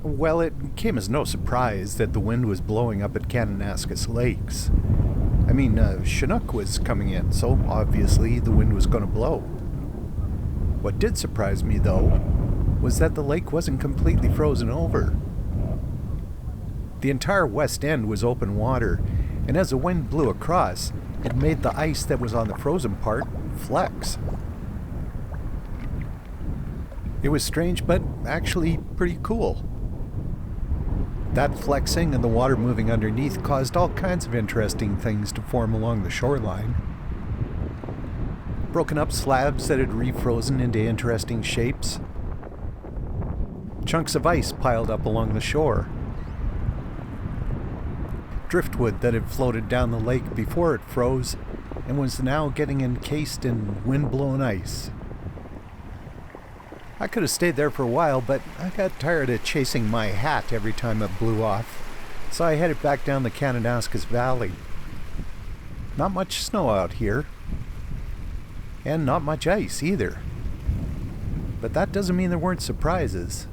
Well, it came as no surprise that the wind was blowing up at Kananaskis Lakes. I mean, Chinook was coming in, so obviously the wind was going to blow. What did surprise me, though, was that the lake wasn't completely frozen over. The entire west end was open water, and as the wind blew across, it made the ice that was on the frozen part flex. It was strange, but actually pretty cool. That flexing and the water moving underneath caused all kinds of interesting things to form along the shoreline. Broken up slabs that had refrozen into interesting shapes. Chunks of ice piled up along the shore. Driftwood that had floated down the lake before it froze and was now getting encased in wind-blown ice. I could have stayed there for a while, but I got tired of chasing my hat every time it blew off, so I headed back down the Kananaskis Valley. Not much snow out here, and not much ice either. But that doesn't mean there weren't surprises.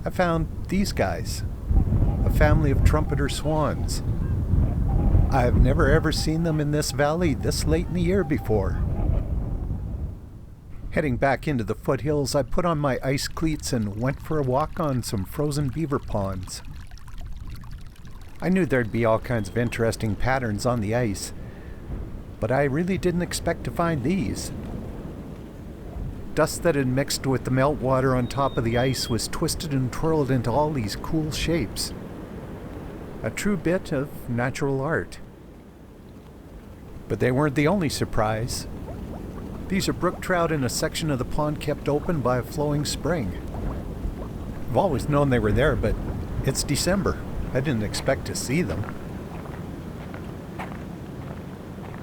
I found these guys, a family of trumpeter swans. I've never ever seen them in this valley this late in the year before. Heading back into the foothills, I put on my ice cleats and went for a walk on some frozen beaver ponds. I knew there'd be all kinds of interesting patterns on the ice, but I really didn't expect to find these. Dust that had mixed with the meltwater on top of the ice was twisted and twirled into all these cool shapes. A true bit of natural art. But they weren't the only surprise. These are brook trout in a section of the pond kept open by a flowing spring. I've always known they were there, but it's December. I didn't expect to see them.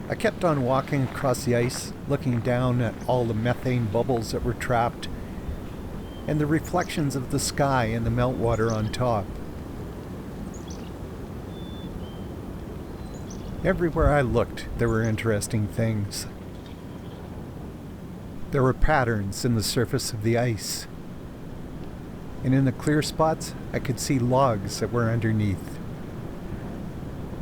I kept on walking across the ice, looking down at all the methane bubbles that were trapped, and the reflections of the sky and the meltwater on top. Everywhere I looked, there were interesting things. There were patterns in the surface of the ice, and in the clear spots, I could see logs that were underneath.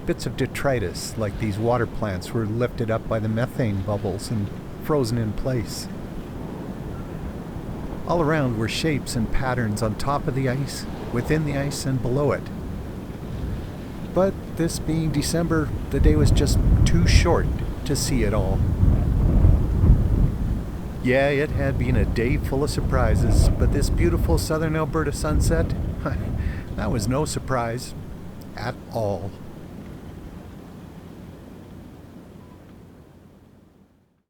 Bits of detritus, like these water plants, were lifted up by the methane bubbles and frozen in place. All around were shapes and patterns on top of the ice, within the ice, and below it. But this being December, the day was just too short to see it all. Yeah, it had been a day full of surprises, but this beautiful southern Alberta sunset, that was no surprise at all.